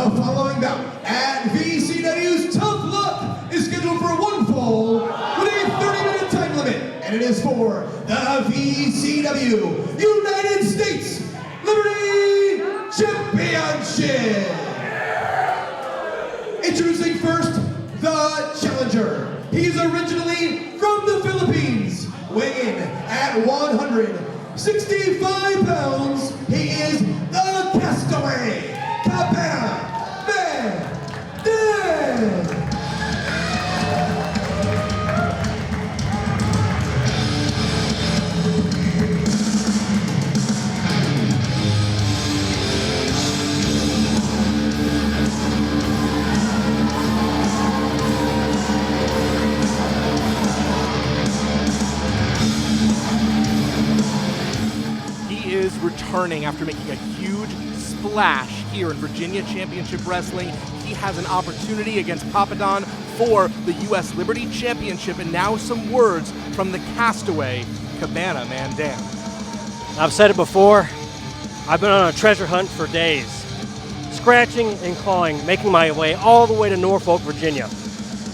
The following bout at VCW's Tough Luck is scheduled for one fall with a 30-minute time limit, and it is for the VCW United States Liberty Championship. Introducing first, the challenger. He's originally from the Philippines, weighing in at 165 pounds. He is the castaway, Cabana Man Dan. Returning after making a huge splash here in Virginia Championship Wrestling. He has an opportunity against Papadon for the U.S. Liberty Championship, and now some words from the castaway, Cabana Man Dan. I've said it before, I've been on a treasure hunt for days, scratching and clawing, making my way all the way to Norfolk, Virginia.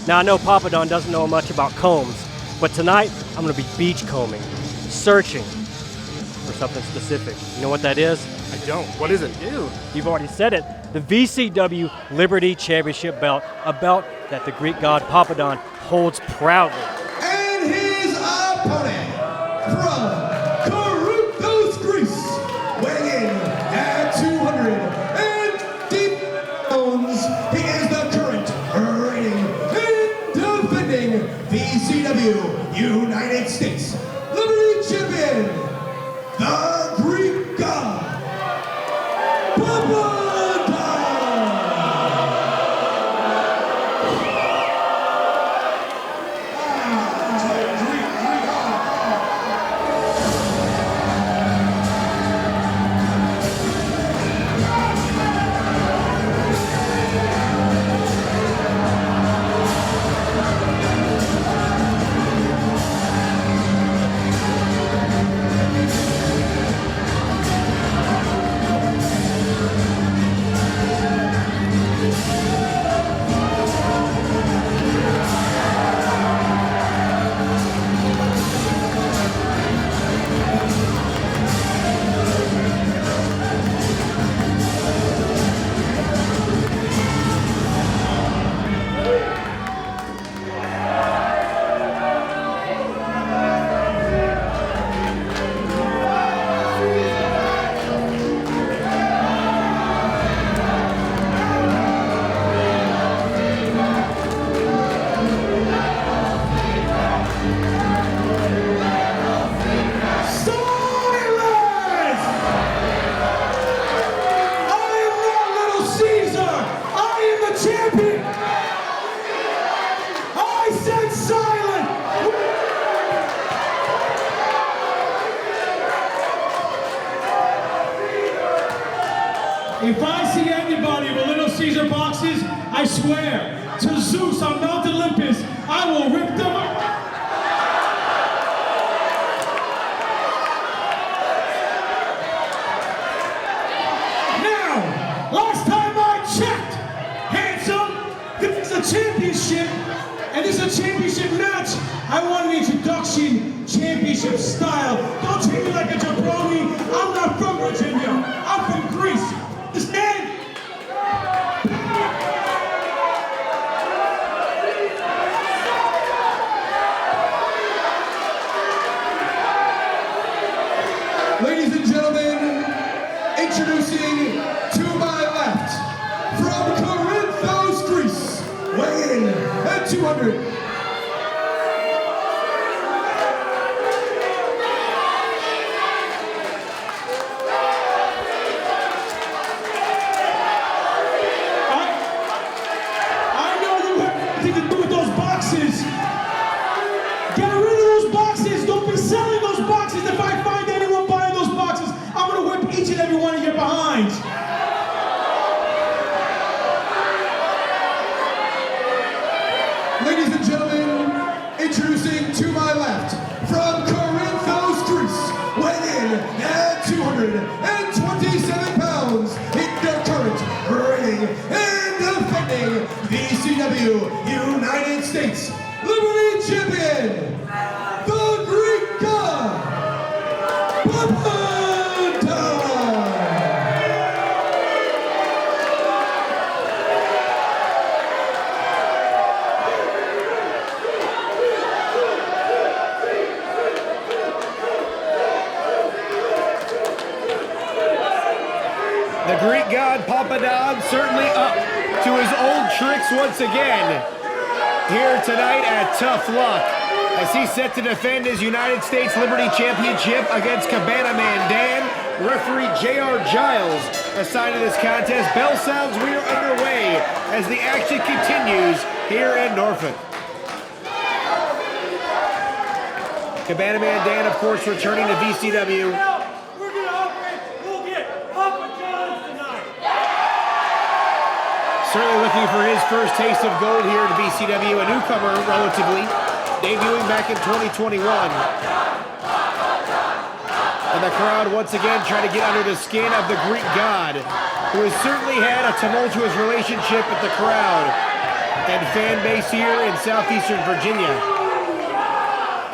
Now I know Papadon doesn't know much about combs, but tonight I'm going to be beach combing, searching for something specific. You know what that is? I don't. What is it? You. You've already said it. The VCW Liberty Championship belt, a belt that the Greek god Papadon holds proudly. And his opponent from Corinthos, Greece, weighing in at 250 pounds. He is the current reigning and defending VCW United States Liberty Champion, the Greek god, Papadon. If I see anybody with Little Caesar boxes, I swear to Zeus on Mount Olympus, I will rip them up. Now, last time I checked, handsome, this is a championship, and this is a championship match. I want an introduction, championship style. Don't treat me like a jabroni. I'm not from Virginia. I'm from Greece. Understand? Ladies and gentlemen, introducing to my left, from Corinthos, Greece, weighing in at 200. Get rid of those boxes. Don't be selling those boxes. If I find anyone buying those boxes, I'm going to whip each and every one of your behinds. Ladies and gentlemen, introducing to my left, from Corinthos, Greece, weighing in at 227 pounds, in the current reigning VCW United States Liberty Champion, the Greek God, Papadon. The Greek God Papadon certainly up to his old tricks once again here tonight at Tough Luck as he's set to defend his United States Liberty Championship against Cabana Man Dan. Referee J.R. Giles assigned to this contest. Bell sounds, we are underway as the action continues here in Norfolk. Cabana Man Dan, of course, returning to VCW. Certainly looking for his first taste of gold here at VCW, a newcomer relatively, debuting back in 2021. And the crowd once again trying to get under the skin of the Greek God, who has certainly had a tumultuous relationship with the crowd and fan base here in southeastern Virginia.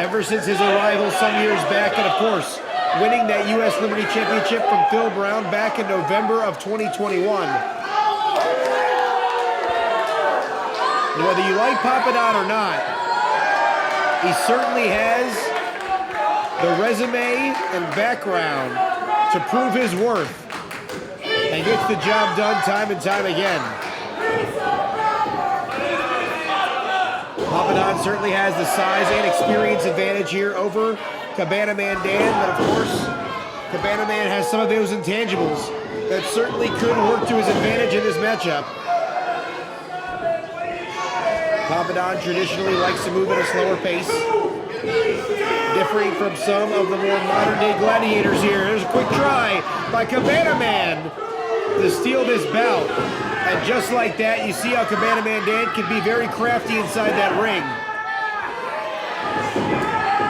Ever since his arrival some years back, and of course, winning that U.S. Liberty Championship from Phil Brown back in November of 2021. And whether you like Papadon or not, he certainly has the resume and background to prove his worth and gets the job done time and time again. Papadon certainly has the size and experience advantage here over Cabana Man Dan, but of course, Cabana Man has some of those intangibles that certainly could work to his advantage in this matchup. Papadon traditionally likes to move at a slower pace, differing from some of the more modern-day gladiators here. There's a quick try by Cabana Man to steal this bout. And just like that, you see how Cabana Man Dan can be very crafty inside that ring.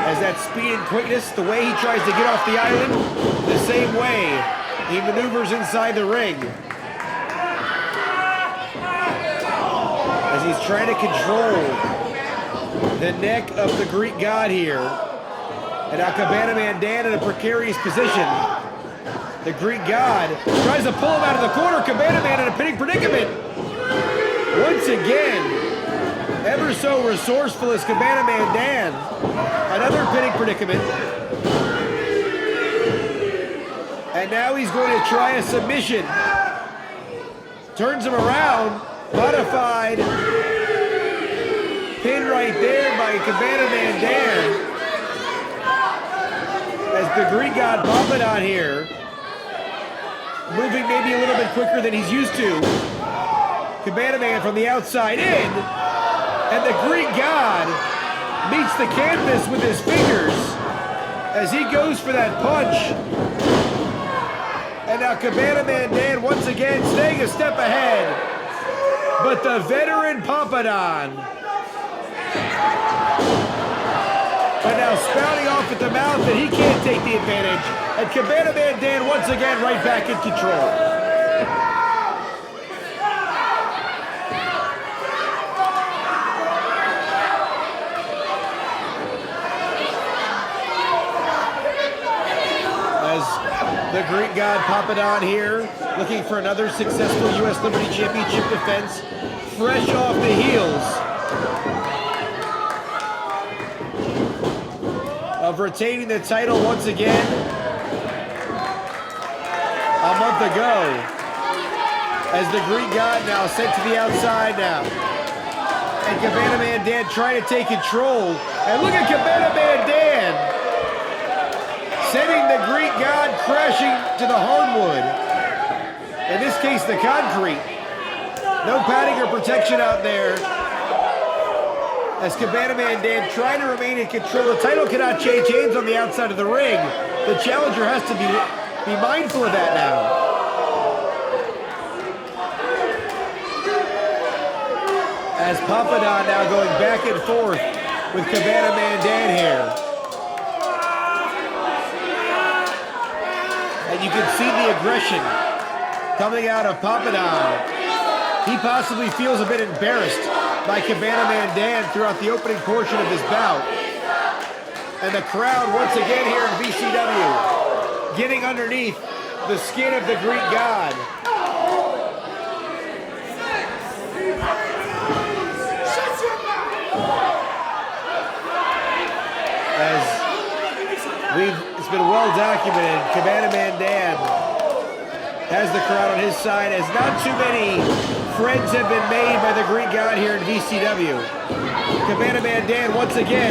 As that speed and quickness, the way he tries to get off the island, the same way he maneuvers inside the ring. As he's trying to control the neck of the Greek God here. And now Cabana Man Dan in a precarious position. The Greek God tries to pull him out of the corner. Cabana Man in a pinning predicament. Once again, ever so resourceful as Cabana Man Dan. Another pinning predicament. And now he's going to try a submission. Turns him around. Modified pin right there by Cabana Man Dan. As the Greek God Papadon here, moving maybe a little bit quicker than he's used to. Cabana Man from the outside in, and the Greek God meets the canvas with his fingers as he goes for that punch. And now Cabana Man Dan once again staying a step ahead. But the veteran Papadon, but now spouting off at the mouth that he can't take the advantage. And Cabana Man Dan once again right back in control. As the Greek God Papadon here, looking for another successful U.S. Liberty Championship defense, fresh off the heels of retaining the title once again a month ago. As the Greek God now sent to the outside now. And Cabana Man Dan trying to take control. And look at Cabana Man Dan sending the Greek God crashing to the hardwood. In this case, the concrete. No padding or protection out there. As Cabana Man Dan trying to remain in control. The title cannot change hands on the outside of the ring. The challenger has to be mindful of that now. As Papadon now going back and forth with Cabana Man Dan here. And you can see the aggression coming out of Papadon. He possibly feels a bit embarrassed by Cabana Man Dan throughout the opening portion of this bout. And the crowd once again here in VCW getting underneath the skin of the Greek God. It's been well documented, Cabana Man Dan has the crowd on his side, as not too many friends have been made by the Greek God here in VCW. Cabana Man Dan once again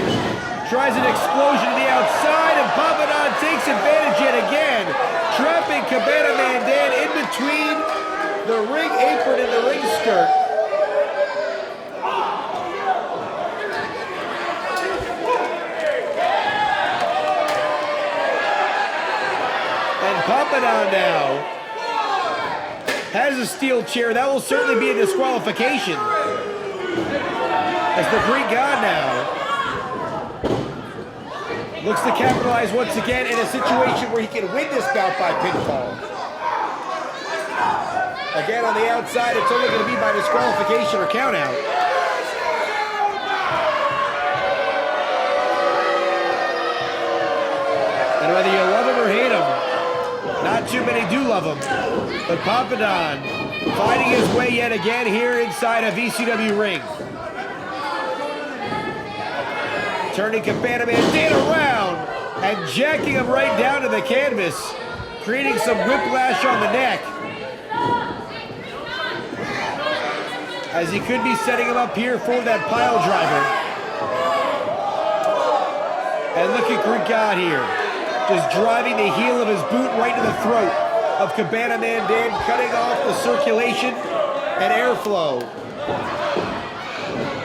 tries an explosion to the outside, and Papadon takes advantage yet again, trapping Cabana Man Dan in between the ring apron and the ring skirt. Papadon now has a steel chair. That will certainly be a disqualification. As the Greek God now looks to capitalize once again in a situation where he can win this bout by pinfall. Again, on the outside, it's only going to be by disqualification or countout. And whether you love him or hate him, not too many do love him, but Papadon finding his way yet again here inside a VCW ring. Turning Cabana Man Dan around and jacking him right down to the canvas, creating some whiplash on the neck. As he could be setting him up here for that pile driver. And look at Greek God here, just driving the heel of his boot right to the throat of Cabana Man Dan, cutting off the circulation and airflow.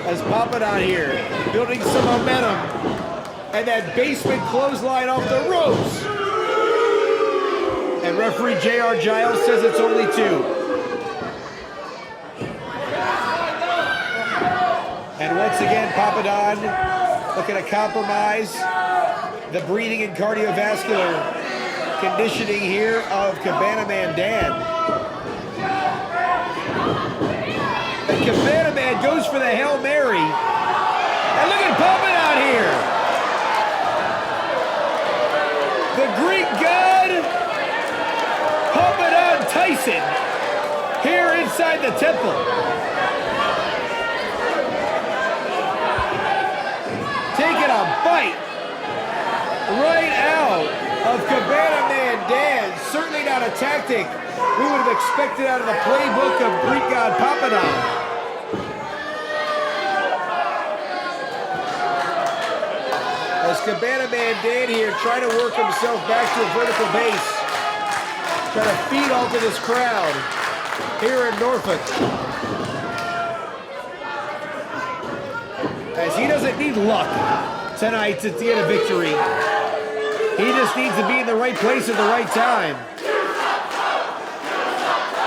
As Papadon here, building some momentum, and that basement clothesline off the ropes. And referee J.R. Giles says it's only 2. And once again, Papadon looking to compromise the breathing and cardiovascular conditioning here of Cabana Man Dan. And Cabana Man goes for the Hail Mary. And look at Papadon here. The Greek God, Papadon Tyson, here inside the temple. Taking a bite right out of Cabana Man Dan. Certainly not a tactic we would have expected out of the playbook of Greek God Papadon. As Cabana Man Dan here trying to work himself back to a vertical base, trying to feed off of this crowd here in Norfolk. As he doesn't need luck tonight to get a victory. He just needs to be in the right place at the right time.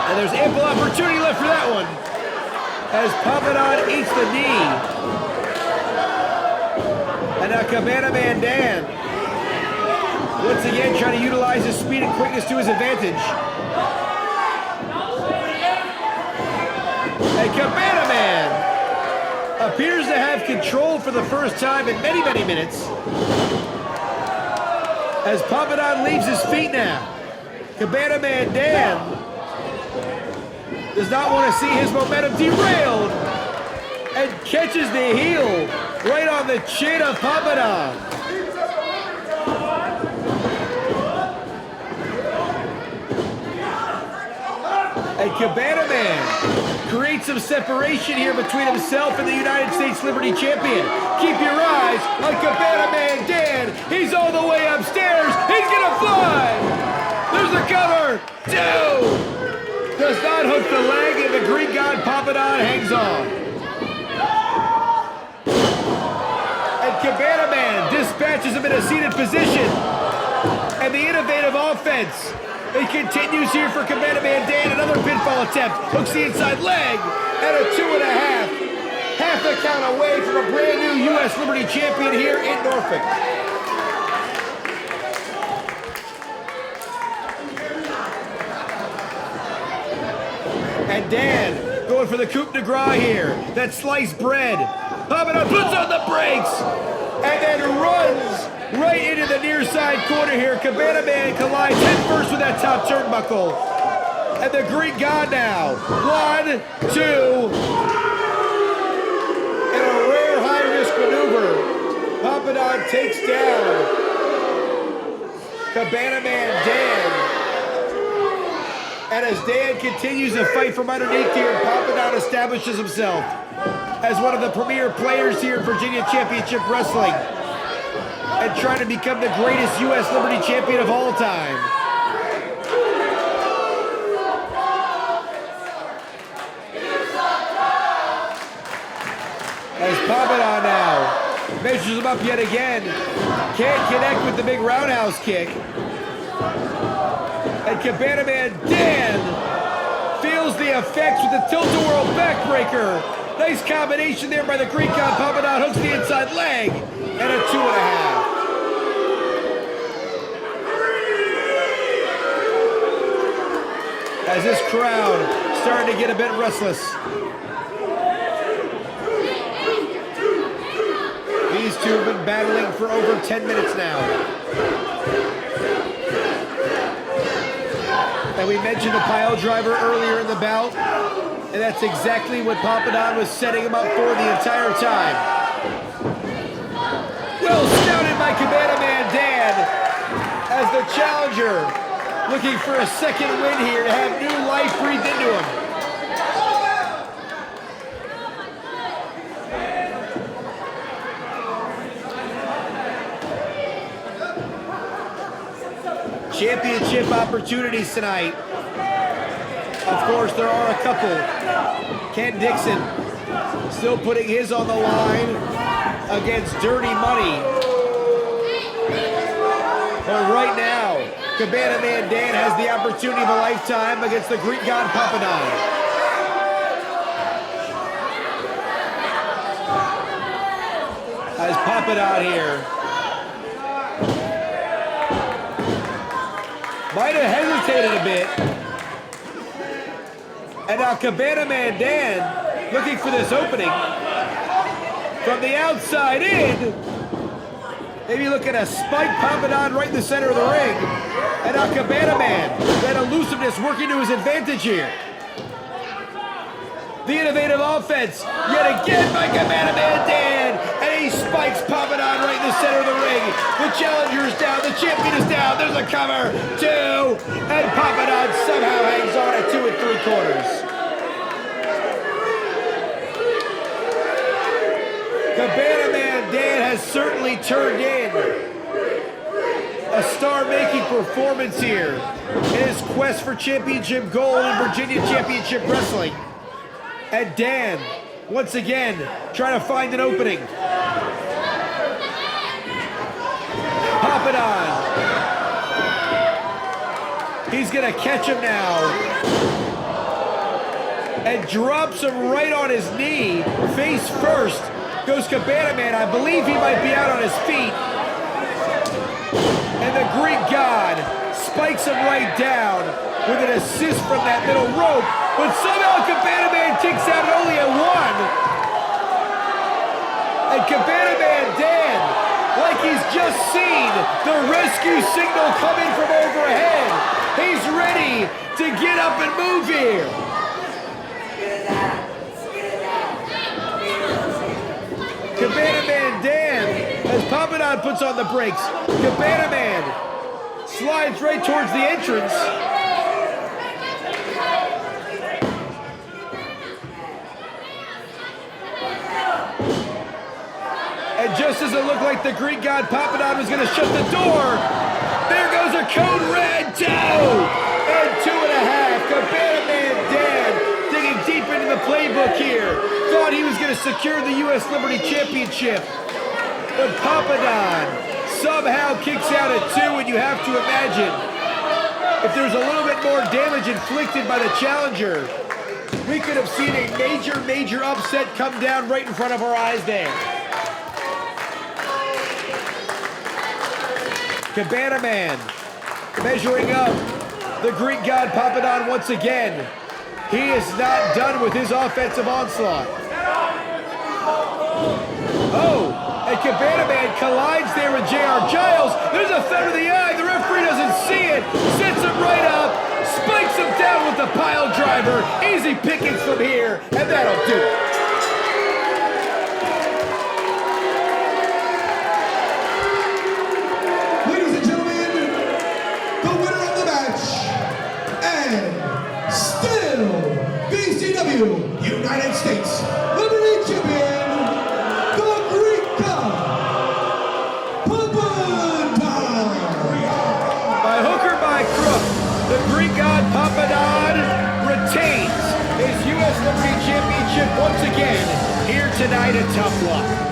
And there's ample opportunity left for that one. As Papadon eats the knee. And now Cabana Man Dan, once again trying to utilize his speed and quickness to his advantage. And Cabana Man appears to have control for the first time in many, many minutes. As Papadon leaves his feet now. Cabana Man Dan does not want to see his momentum derailed and catches the heel right on the chin of Papadon. And Cabana Man creates some separation here between himself and the United States Liberty Champion. Keep your eyes on Cabana Man Dan. He's all the way upstairs. He's gonna fly. There's the cover. 2. Does not hook the leg, and the Greek God Papadon hangs on. And Cabana Man dispatches him in a seated position. And the innovative offense, it continues here for Cabana Man Dan. Another pinfall attempt. Hooks the inside leg. And a 2.5. Half a count away from a brand new U.S. Liberty Champion here in Norfolk. And Dan Going for the coup de grace here. That sliced bread. Papadon puts on the brakes and then runs right into the near side corner here. Cabana Man collides head first with that top turnbuckle. And the Greek God now. 1, 2. In a rare high-risk maneuver, Papadon takes down Cabana Man Dan. And as Dan continues to fight from underneath here, Papadon establishes himself as one of the premier players here in Virginia Championship Wrestling and trying to become the greatest U.S. Liberty Champion of all time. As Papadon now measures him up yet again, can't connect with the big roundhouse kick. And Cabana Man Dan feels the effects with the tilt-a-whirl backbreaker. Nice combination there by the Greek God. Papadon hooks the inside leg and a 2.5. As this crowd starting to get a bit restless. These two have been battling for over 10 minutes now. And we mentioned the pile driver earlier in the bout, and that's exactly what Papadon was setting him up for the entire time. Well scouted by Cabana Man Dan as the challenger looking for a second win here to have new life breathed into him. Championship opportunities tonight. Of course, there are a couple. Ken Dixon still putting his on the line against Dirty Money. But right now, Cabana Man Dan has the opportunity of a lifetime against the Greek God Papadon. As Papadon here might have hesitated a bit. And now Cabana Man Dan looking for this opening. From the outside in. Maybe looking to spike Papadon right in the center of the ring. And now Cabana Man, that elusiveness working to his advantage here. The innovative offense, yet again by Cabana Man Dan. And he spikes Papadon right in the center of the ring. The challenger is down, the champion is down. There's a cover, 2. And Papadon somehow hangs on at 2 3/4. Cabana Man Dan has certainly turned in a star-making performance here in his quest for championship gold in Virginia Championship Wrestling. And Dan, once again, trying to find an opening. Papadon. He's gonna catch him now. And drops him right on his knee, face first. Goes Cabana Man. I believe he might be out on his feet. And the Greek God spikes him right down with an assist from that middle rope. But somehow Cabana Man kicks out only at 1. And Cabana Man Dan, like he's just seen the rescue signal coming from overhead. He's ready to get up and move here. Cabana Man Dan, as Papadon puts on the brakes. Cabana Man slides right towards the entrance. And just as it looked like the Greek God Papadon was going to shut the door, there goes a code red 2 and 2.5. Cabana Man Dan digging deep into the playbook here. Thought he was going to secure the U.S. Liberty Championship. But Papadon somehow kicks out at 2, and you have to imagine if there's a little bit more damage inflicted by the challenger, we could have seen a major, major upset come down right in front of our eyes there. Cabana Man measuring up the Greek God Papadon once again. he is not done with his offensive onslaught. Oh, and Cabana Man collides there with JR Giles. There's a thud of the eye. The referee doesn't see it. Sets him right up. Spikes him down with the pile driver. Easy pickings from here, and that'll do it. Ladies and gentlemen, the winner of the match, and still VCW United States Liberty Champion, the Greek God, Papadon. By hook or by crook, the Greek god Papadon retains his U.S. Liberty Championship once again here tonight at Tough Luck.